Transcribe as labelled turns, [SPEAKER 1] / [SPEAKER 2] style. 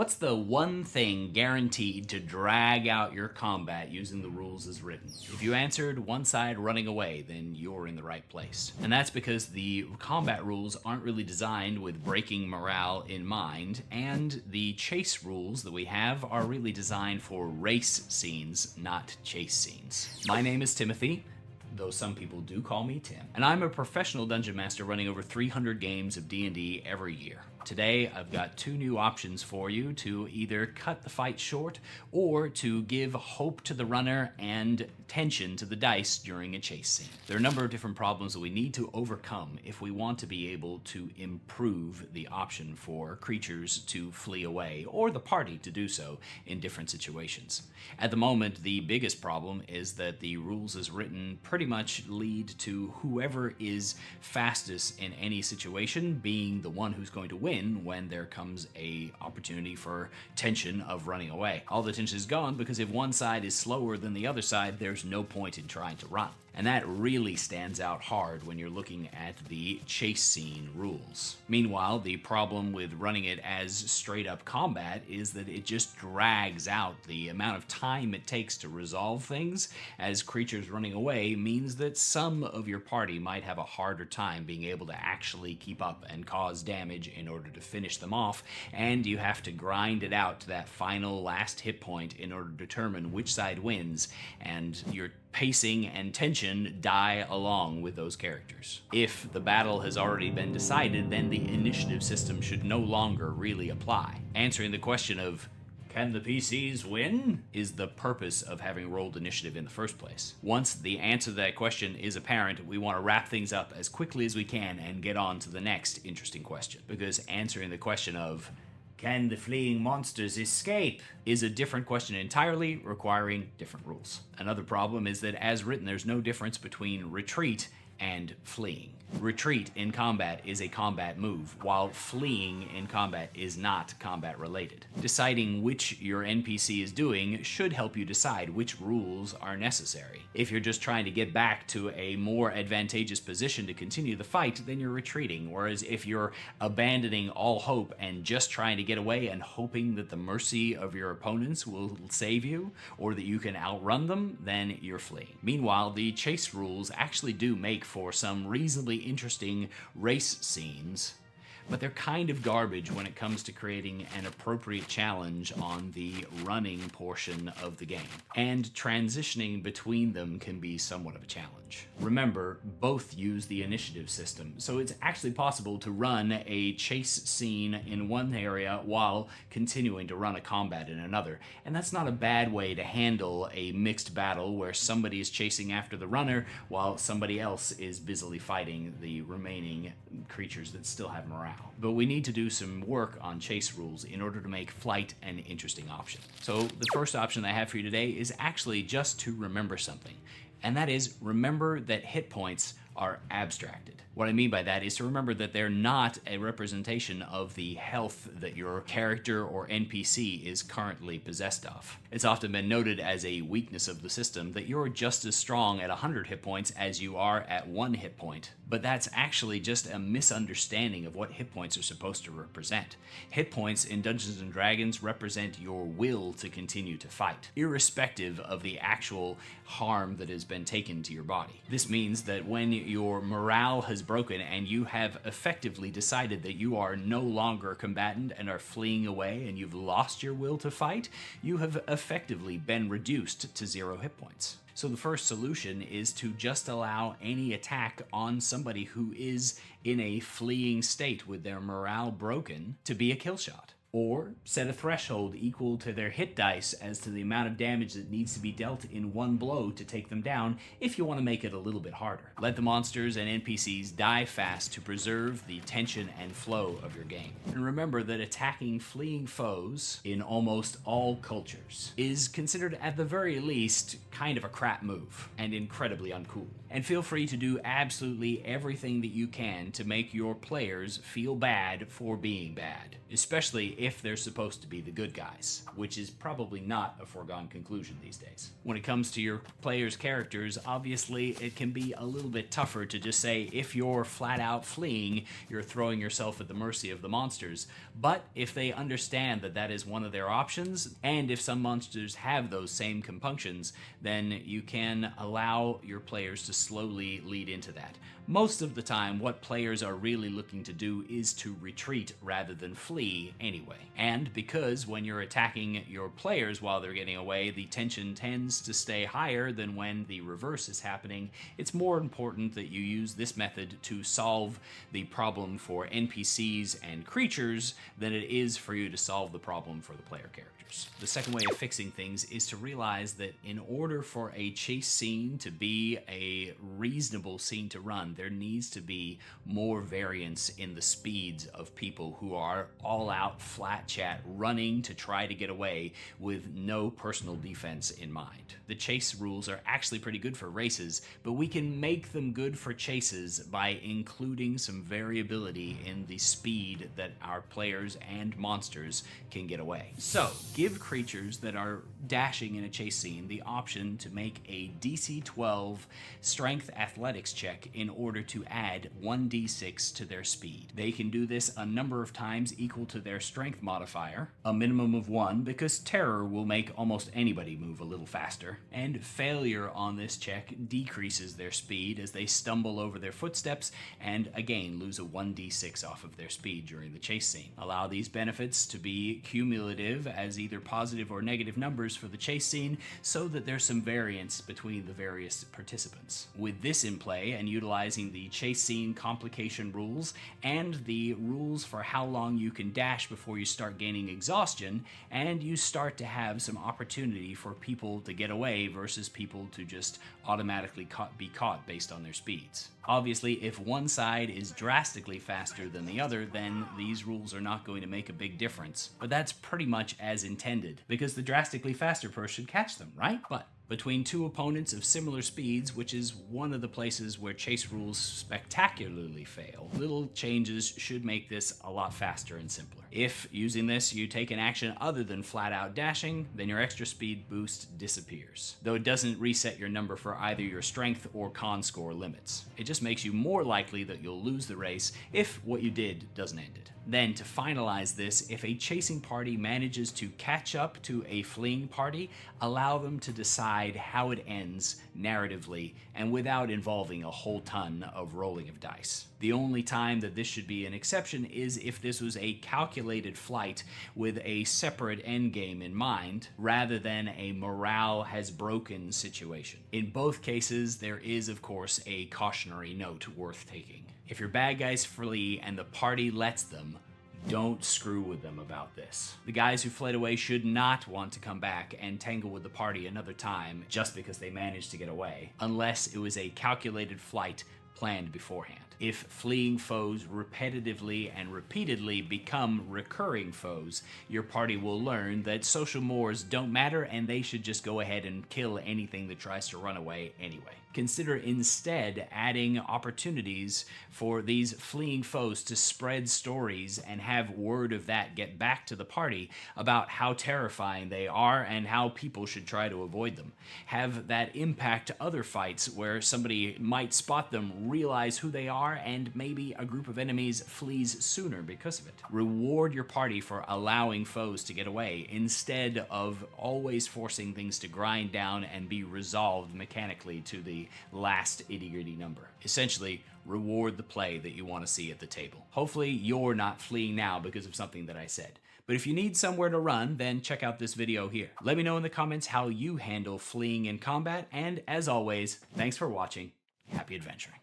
[SPEAKER 1] What's the one thing guaranteed to drag out your combat using the rules as written? If you answered one side running away, then you're in the right place. And that's because the combat rules aren't really designed with breaking morale in mind, and the chase rules that we have are really designed for race scenes, not chase scenes. My name is Timothy, though some people do call me Tim. And I'm a professional dungeon master running over 300 games of D&D every year. Today, I've got two new options for you to either cut the fight short or to give hope to the runner and tension to the dice during a chase scene. There are a number of different problems that we need to overcome if we want to be able to improve the option for creatures to flee away or the party to do so in different situations. At the moment, the biggest problem is that the rules as written pretty much lead to whoever is fastest in any situation being the one who's going to win when there comes a opportunity for tension of running away. All the tension is gone because if one side is slower than the other side, there's no point in trying to run. And that really stands out hard when you're looking at the chase scene rules. Meanwhile, the problem with running it as straight up combat is that it just drags out. The amount of time it takes to resolve things as creatures running away means that some of your party might have a harder time being able to actually keep up and cause damage in order to finish them off, and you have to grind it out to that final last hit point in order to determine which side wins, and your pacing and tension die along with those characters. If the battle has already been decided, then the initiative system should no longer really apply. Answering the question of can the PCs win is the purpose of having rolled initiative in the first place. Once the answer to that question is apparent, we want to wrap things up as quickly as we can and get on to the next interesting question. Because answering the question of can the fleeing monsters escape is a different question entirely, requiring different rules. Another problem is that as written, there's no difference between retreat and fleeing. Retreat in combat is a combat move, while fleeing in combat is not combat related. Deciding which your NPC is doing should help you decide which rules are necessary. If you're just trying to get back to a more advantageous position to continue the fight, then you're retreating, whereas if you're abandoning all hope and just trying to get away and hoping that the mercy of your opponents will save you, or that you can outrun them, then you're fleeing. Meanwhile, the chase rules actually do make for some reasonably interesting race scenes, but they're kind of garbage when it comes to creating an appropriate challenge on the running portion of the game. And transitioning between them can be somewhat of a challenge. Remember, both use the initiative system, so it's actually possible to run a chase scene in one area while continuing to run a combat in another. And that's not a bad way to handle a mixed battle where somebody is chasing after the runner while somebody else is busily fighting the remaining creatures that still have morale. But we need to do some work on chase rules in order to make flight an interesting option. So the first option I have for you today is actually just to remember something, and that is remember that hit points are abstracted. What I mean by that is to remember that they're not a representation of the health that your character or NPC is currently possessed of. It's often been noted as a weakness of the system that you're just as strong at 100 hit points as you are at 1 hit point, but that's actually just a misunderstanding of what hit points are supposed to represent. Hit points in Dungeons & Dragons represent your will to continue to fight, irrespective of the actual harm that has been taken to your body. This means that when your morale has broken and you have effectively decided that you are no longer a combatant and are fleeing away and you've lost your will to fight, you have effectively been reduced to 0 hit points. So the first solution is to just allow any attack on somebody who is in a fleeing state with their morale broken to be a kill shot. Or set a threshold equal to their hit dice as to the amount of damage that needs to be dealt in one blow to take them down if you want to make it a little bit harder. Let the monsters and NPCs die fast to preserve the tension and flow of your game. And remember that attacking fleeing foes in almost all cultures is considered at the very least kind of a crap move and incredibly uncool. And feel free to do absolutely everything that you can to make your players feel bad for being bad, especially if they're supposed to be the good guys, which is probably not a foregone conclusion these days. When it comes to your players' characters, obviously it can be a little bit tougher to just say if you're flat out fleeing, you're throwing yourself at the mercy of the monsters. But if they understand that that is one of their options, and if some monsters have those same compunctions, then you can allow your players to slowly lead into that. Most of the time, what players are really looking to do is to retreat rather than flee anyway. And because when you're attacking your players while they're getting away, the tension tends to stay higher than when the reverse is happening, it's more important that you use this method to solve the problem for NPCs and creatures than it is for you to solve the problem for the player characters. The second way of fixing things is to realize that in order for a chase scene to be a reasonable scene to run, there needs to be more variance in the speeds of people who are all out flat chat running to try to get away with no personal defense in mind. The chase rules are actually pretty good for races, but we can make them good for chases by including some variability in the speed that our players and monsters can get away. So, give creatures that are dashing in a chase scene the option to make a DC 12 strength athletics check in order to add 1d6 to their speed. They can do this a number of times equal to their strength modifier, a minimum of 1 because terror will make almost anybody move a little faster, and failure on this check decreases their speed as they stumble over their footsteps and again lose a 1d6 off of their speed during the chase scene. Allow these benefits to be cumulative as either positive or negative numbers for the chase scene so that there's some variance between the various participants. With this in play and utilizing the chase scene complication rules and the rules for how long you can dash before you start gaining exhaustion, and you start to have some opportunity for people to get away versus people to just automatically be caught based on their speeds. Obviously, if one side is drastically faster than the other, then these rules are not going to make a big difference. But that's pretty much as intended, because the drastically faster person should catch them, right? But between two opponents of similar speeds, which is one of the places where chase rules spectacularly fail, little changes should make this a lot faster and simpler. If, using this, you take an action other than flat-out dashing, then your extra speed boost disappears, though it doesn't reset your number for either your strength or con score limits. It just makes you more likely that you'll lose the race if what you did doesn't end it. Then, to finalize this, if a chasing party manages to catch up to a fleeing party, allow them to decide how it ends narratively and without involving a whole ton of rolling of dice. The only time that this should be an exception is if this was a calculated flight with a separate endgame in mind, rather than a morale has broken situation. In both cases, there is, of course, a cautionary note worth taking. If your bad guys flee and the party lets them, don't screw with them about this. The guys who fled away should not want to come back and tangle with the party another time just because they managed to get away, unless it was a calculated flight planned beforehand. If fleeing foes repetitively and repeatedly become recurring foes, your party will learn that social mores don't matter and they should just go ahead and kill anything that tries to run away anyway. Consider instead adding opportunities for these fleeing foes to spread stories and have word of that get back to the party about how terrifying they are and how people should try to avoid them. Have that impact other fights where somebody might spot them, realize who they are, and maybe a group of enemies flees sooner because of it. Reward your party for allowing foes to get away instead of always forcing things to grind down and be resolved mechanically to the last itty-gritty number. Essentially, reward the play that you want to see at the table. Hopefully, you're not fleeing now because of something that I said. But if you need somewhere to run, then check out this video here. Let me know in the comments how you handle fleeing in combat, and as always, thanks for watching. Happy adventuring.